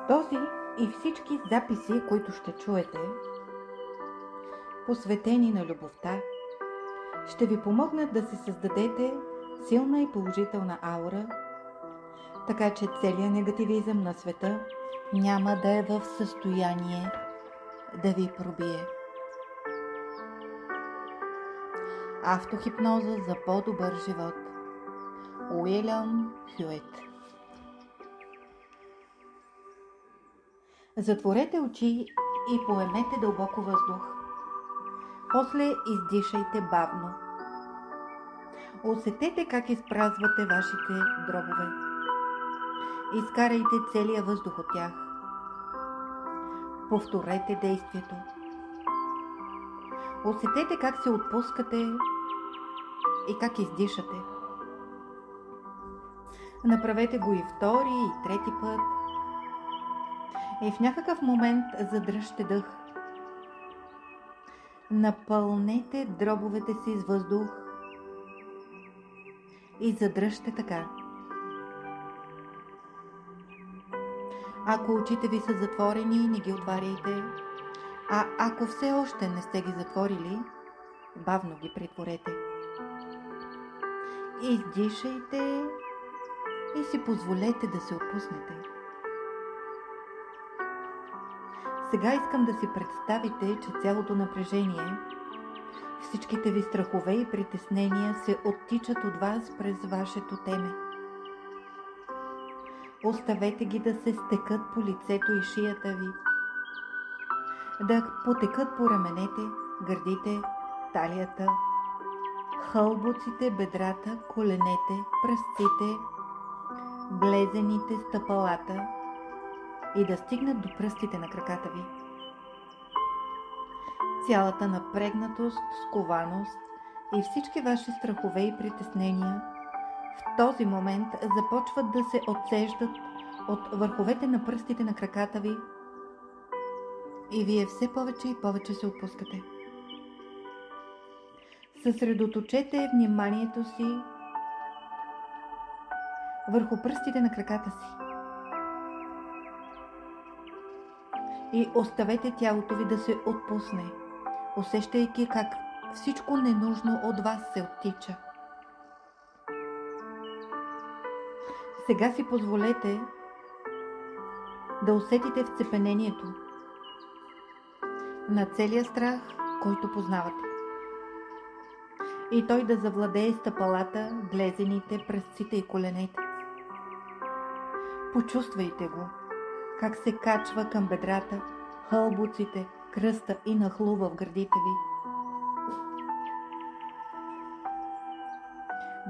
Този и всички записи, които ще чуете, посветени на любовта, ще ви помогнат да си създадете силна и положителна аура, така че целият негативизъм на света няма да е в състояние да ви пробие. Автохипноза за по-добър живот. Уилям Хюет. Затворете очи и поемете дълбоко въздух. После издишайте бавно. Усетете как изпразвате вашите дробове. Изкарайте целия въздух от тях. Повторете действието. Усетете как се отпускате и как издишате. Направете го и втори, и трети път. И в някакъв момент задръжте дъх. Напълнете дробовете си с въздух и задръжте така. Ако очите ви са затворени, не ги отваряйте, а ако все още не сте ги затворили, бавно ги притворете. Издишайте и си позволете да се отпуснете. Сега искам да си представите, че цялото напрежение, всичките ви страхове и притеснения се оттичат от вас през вашето теме. Оставете ги да се стекат по лицето и шията ви, да потекат по раменете, гърдите, талията, хълбоците, бедрата, коленете, пръстците, блезените, стъпалата и да стигнат до пръстите на краката ви. Цялата напрегнатост, скованост и всички ваши страхове и притеснения в този момент започват да се отсеждат от върховете на пръстите на краката ви и вие все повече и повече се отпускате. Съсредоточете вниманието си върху пръстите на краката си и оставете тялото ви да се отпусне, усещайки как всичко ненужно от вас се оттича. Сега си позволете да усетите вцепенението на целия страх, който познавате. И той да завладее стъпалата, глезените, пръстците и коленете. Почувствайте го, как се качва към бедрата, хълбоците, кръста и нахлува в гърдите ви.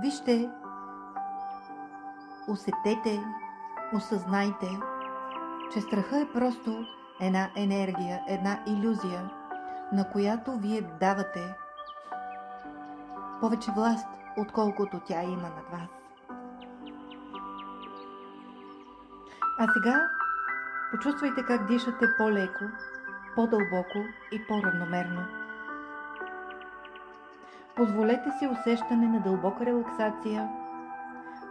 Вижте, усетете, осъзнайте, че страха е просто една енергия, една илюзия, на която вие давате повече власт, отколкото тя има над вас. А сега почувствайте как дишате по-леко, по-дълбоко и по-равномерно. Позволете си усещане на дълбока релаксация,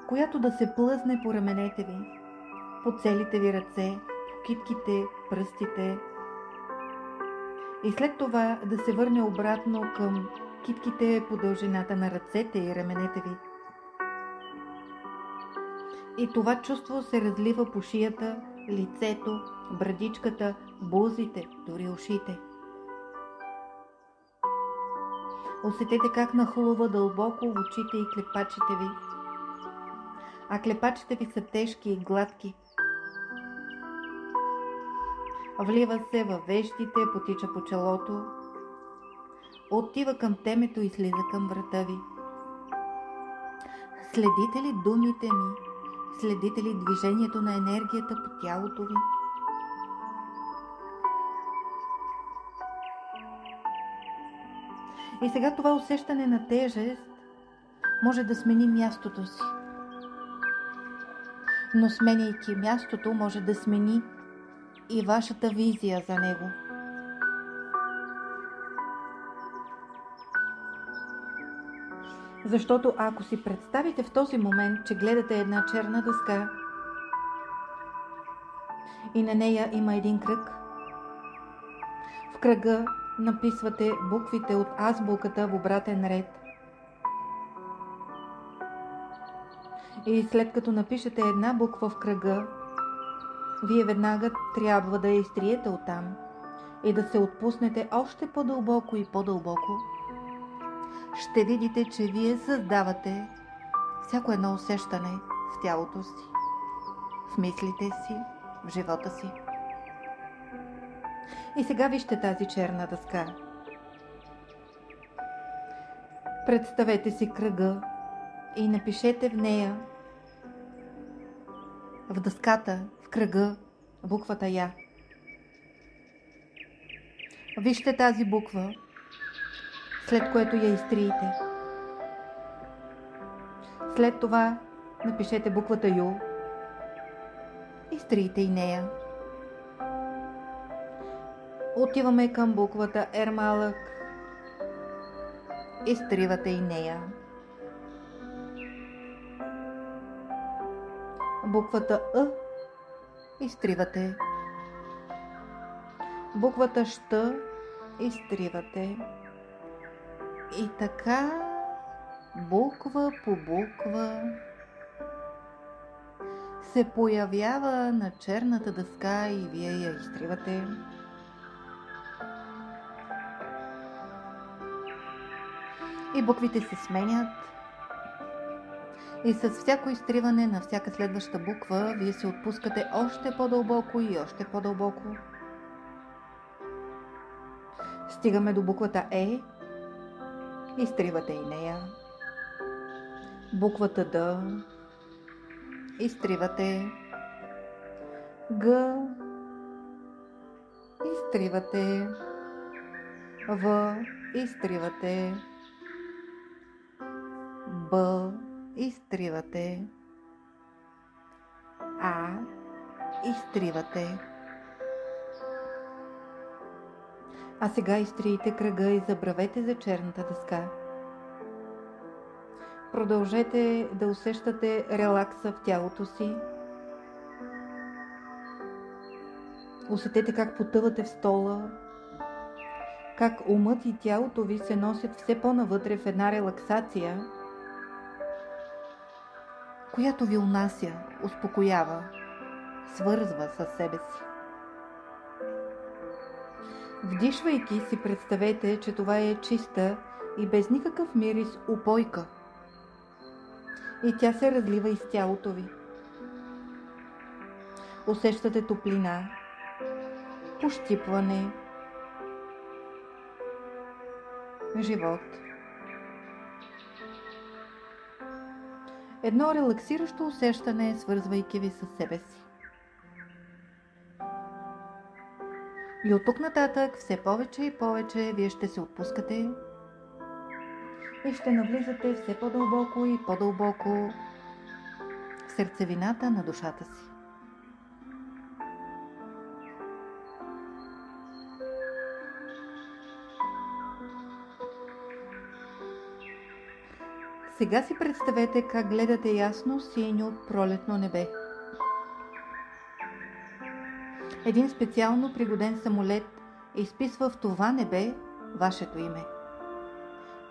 която да се плъзне по раменете ви, по целите ви ръце, по китките, пръстите и след това да се върне обратно към китките по дължината на ръцете и раменете ви. И това чувство се разлива по шията, лицето, брадичката, бузите, дори ушите. Усетете как нахлува дълбоко в очите и клепачите ви. А клепачите ви са тежки и гладки. Влива се във веждите, потича по челото, отива към темето и слиза към врата ви. Следите ли думите ми? Следите ли движението на енергията по тялото ви? И сега това усещане на тежест може да смени мястото си. Но сменяйки мястото, може да смени и вашата визия за него. Защото ако си представите в този момент, че гледате една черна дъска и на нея има един кръг. В кръга написвате буквите от азбуката в обратен ред. И след като напишете една буква в кръга, вие веднага трябва да я изтриете оттам и да се отпуснете още по-дълбоко и по-дълбоко. Ще видите, че вие създавате всяко едно усещане в тялото си, в мислите си, в живота си. И сега вижте тази черна дъска. Представете си кръга и напишете в нея, в дъската, в кръга, буквата Я. Вижте тази буква, след което я изтриете. След това напишете буквата Ю, изтриете и нея. Отиваме към буквата Р малък, изтривате и нея. Буквата Ъ изтривате. Буквата Щ изтривате. И така, буква по буква, се появява на черната дъска и вие я изтривате. И буквите се сменят. И с всяко изтриване на всяка следваща буква, вие се отпускате още по-дълбоко и още по-дълбоко. Стигаме до буквата Е. Изтривате и нея. Буквата Д. Изтривате. Г. Изтривате. В. Изтривате. Б. Изтривате. А. Изтривате. А сега изтриете кръга и забравете за черната дъска. Продължете да усещате релакса в тялото си. Усетете как потъвате в стола, как умът и тялото ви се носят все по-навътре в една релаксация, която ви унася, успокоява, свързва със себе си. Вдишвайки си, представете, че това е чиста и без никакъв мирис упойка. И тя се разлива из тялото ви. Усещате топлина, пощипване, живот. Едно релаксиращо усещане, свързвайки ви със себе си. И от тук нататък все повече и повече вие ще се отпускате и ще навлизате все по-дълбоко и по-дълбоко в сърцевината на душата си. Сега си представете как гледате ясно синьо пролетно небе. Един специално пригоден самолет изписва в това небе вашето име.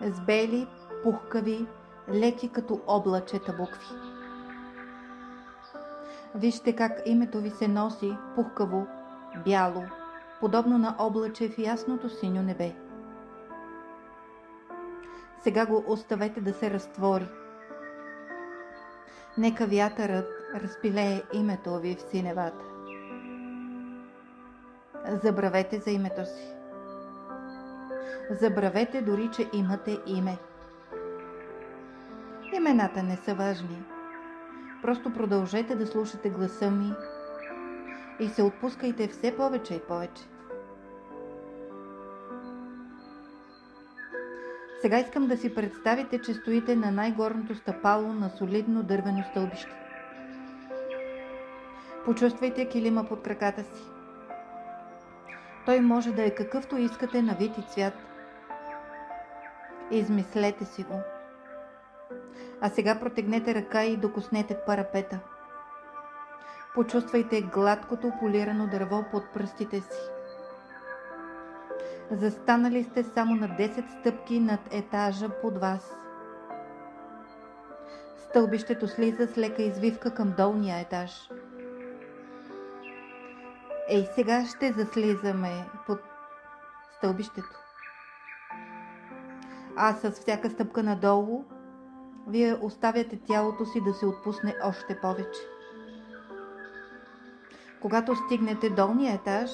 С бели, пухкави, леки като облачета букви. Вижте как името ви се носи пухкаво, бяло, подобно на облаче в ясното синьо небе. Сега го оставете да се разтвори. Нека вятърът разпилее името ви в синевата. Забравете за името си. Забравете дори, че имате име. Имената не са важни. Просто продължете да слушате гласа ми и се отпускайте все повече и повече. Сега искам да си представите, че стоите на най-горното стъпало на солидно дървено стълбище. Почувствайте килима под краката си. Той може да е какъвто искате на вид и цвят. Измислете си го. А сега протегнете ръка и докоснете парапета. Почувствайте гладкото полирано дърво под пръстите си. Застанали сте само на 10 стъпки над етажа под вас. Стълбището слиза с лека извивка към долния етаж. Ей, сега ще заслизаме под стълбището. А с всяка стъпка надолу, вие оставяте тялото си да се отпусне още повече. Когато стигнете долния етаж,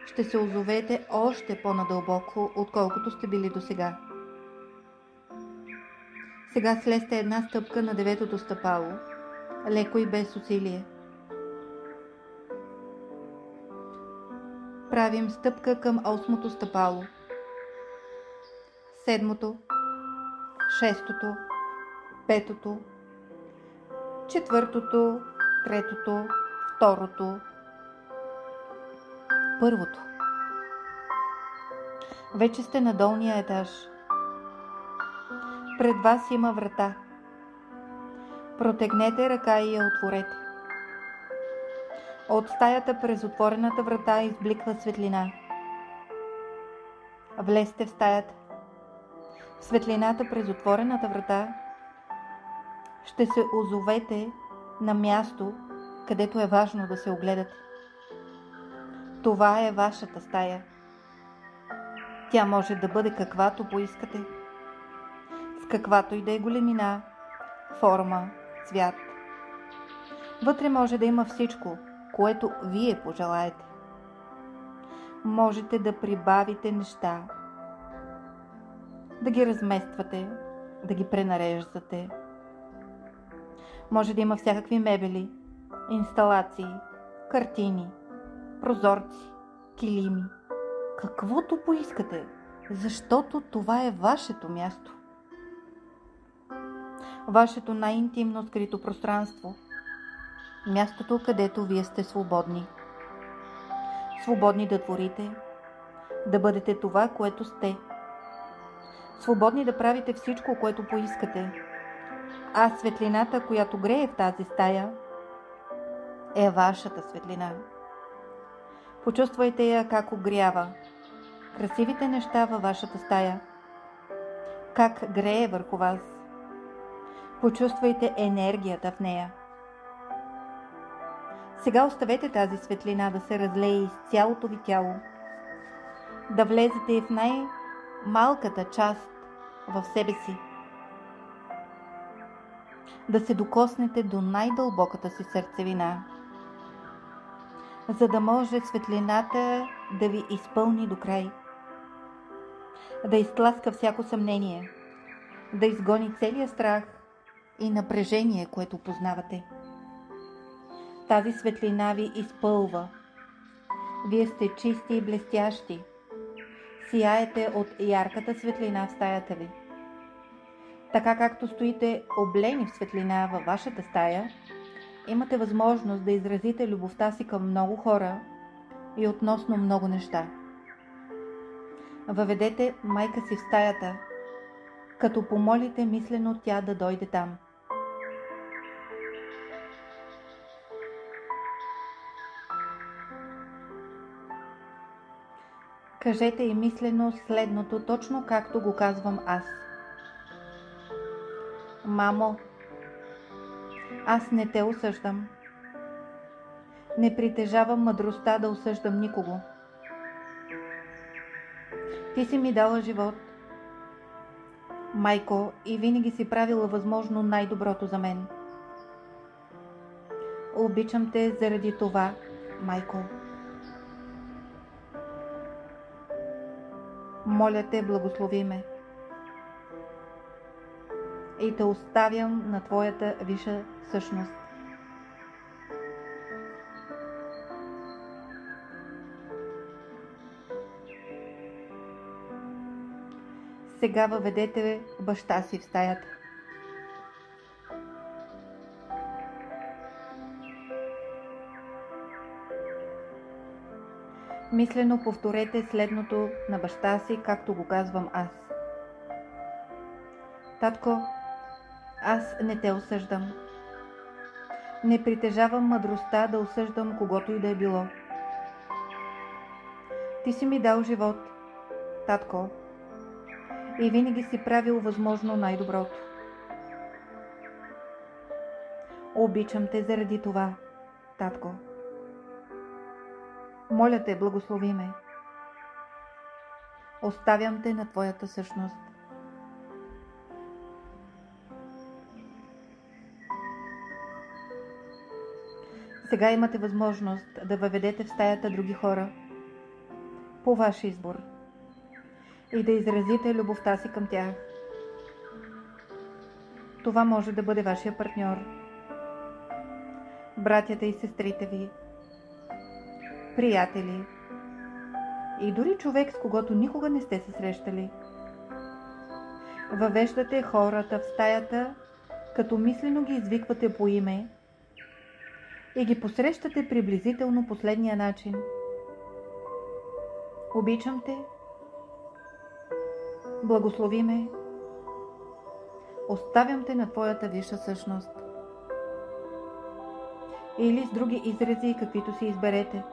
ще се озовете още по-надълбоко, отколкото сте били досега. Сега слезте една стъпка на 9-то стъпало, леко и без усилие. Правим стъпка към 8-то стъпало, 7-то, 6-то, 5-то, 4-то, 3-то, 2-то, 1-то. Вече сте на долния етаж. Пред вас има врата. Протегнете ръка и я отворете. От стаята през отворената врата избликва светлина. Влезте в стаята. В светлината през отворената врата ще се озовете на място, където е важно да се огледате. Това е вашата стая. Тя може да бъде каквато поискате, с каквато и да е големина, форма, цвят. Вътре може да има всичко, което вие пожелаете. Можете да прибавите неща, да ги размествате, да ги пренареждате. Може да има всякакви мебели, инсталации, картини, прозорци, килими, каквото поискате, защото това е вашето място. Вашето най-интимно скрито пространство. Мястото, където вие сте свободни. Свободни да творите, да бъдете това, което сте. Свободни да правите всичко, което поискате. А светлината, която грее в тази стая, е вашата светлина. Почувствайте я как огрява красивите неща във вашата стая, как грее върху вас. Почувствайте енергията в нея. Сега оставете тази светлина да се разлее из цялото ви тяло, да влезете в най-малката част в себе си, да се докоснете до най-дълбоката си сърцевина, за да може светлината да ви изпълни до край, да изтласка всяко съмнение, да изгони целия страх и напрежение, което познавате. Тази светлина ви изпълва. Вие сте чисти и блестящи. Сияете от ярката светлина в стаята ви. Така както стоите облени в светлина във вашата стая, имате възможност да изразите любовта си към много хора и относно много неща. Въведете майка си в стаята, като помолите мислено тя да дойде там. Кажете и мислено следното, точно както го казвам аз. Мамо, аз не те осъждам. Не притежавам мъдростта да осъждам никого. Ти си ми дала живот, майко, и винаги си правила възможно най-доброто за мен. Обичам те заради това, майко. Моля те, благослови ме. И те оставям на твоята висша същност. Сега въведете баща си в стаята. Мислено повторете следното на баща си, както го казвам аз. Татко, аз не те осъждам. Не притежавам мъдростта да осъждам когото и да е било. Ти си ми дал живот, татко, и винаги си правил възможно най-доброто. Обичам те заради това, татко. Моля те, благослови ме. Оставям те на твоята същност. Сега имате възможност да въведете в стаята други хора по ваш избор и да изразите любовта си към тях. Това може да бъде вашия партньор, братята и сестрите ви, приятели и дори човек, с когото никога не сте се срещали. Въвеждате хората в стаята, като мислено ги извиквате по име и ги посрещате приблизително последния начин. Обичам те, благослови ме, оставям те на твоята висша същност. Или с други изрази, каквито си изберете.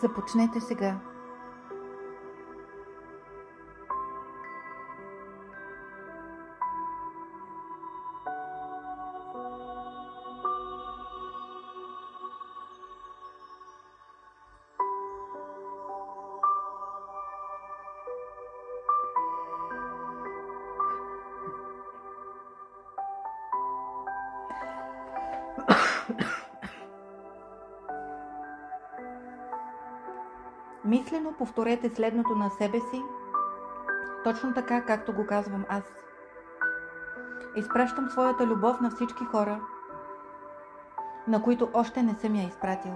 Започнете сега. Мислено повторете следното на себе си, точно така, както го казвам аз. Изпращам своята любов на всички хора, на които още не съм я изпратил.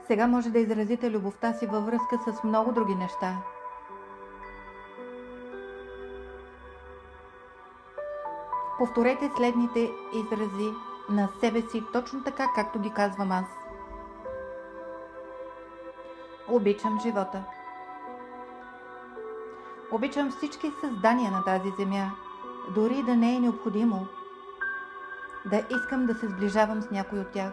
Сега може да изразите любовта си във връзка с много други неща. Повторете следните изрази на себе си, точно така, както ги казвам аз. Обичам живота. Обичам всички създания на тази земя, дори да не е необходимо да искам да се сближавам с някой от тях.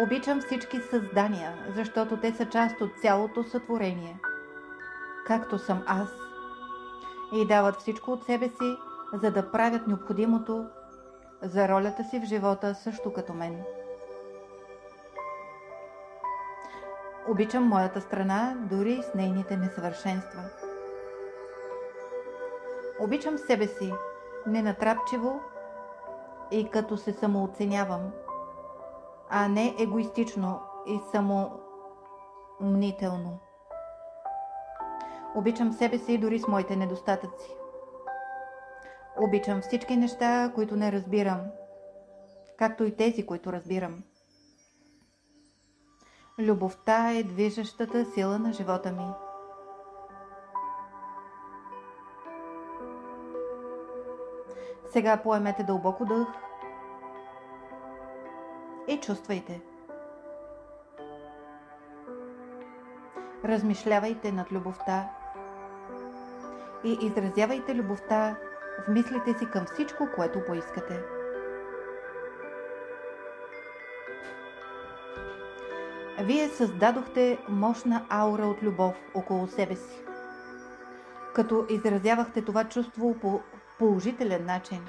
Обичам всички създания, защото те са част от цялото сътворение, както съм аз, и дават всичко от себе си, за да правят необходимото за ролята си в живота, също като мен. Обичам моята страна, дори с нейните несъвършенства. Обичам себе си, ненатрапчиво и като се самооценявам, а не егоистично и самомнително. Обичам себе си дори с моите недостатъци. Обичам всички неща, които не разбирам, както и тези, които разбирам. Любовта е движещата сила на живота ми. Сега поемете дълбоко дъх и чувствайте. Размишлявайте над любовта и изразявайте любовта в мислите си към всичко, което поискате. Вие създадохте мощна аура от любов около себе си, като изразявахте това чувство по положителен начин.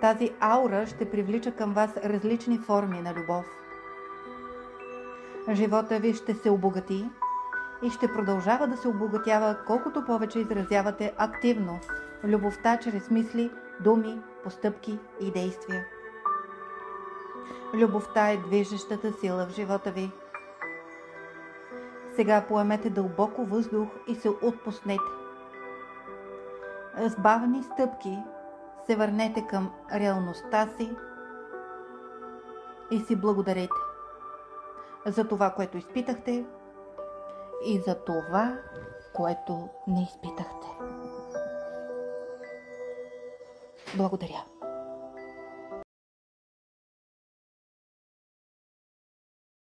Тази аура ще привлича към вас различни форми на любов. Живота ви ще се обогати и ще продължава да се обогатява, колкото повече изразявате активно любовта чрез мисли, думи, постъпки и действия. Любовта е движещата сила в живота ви. Сега поемете дълбоко въздух и се отпуснете. С бавни стъпки се върнете към реалността си и си благодарете за това, което изпитахте и за това, което не изпитахте. Благодаря.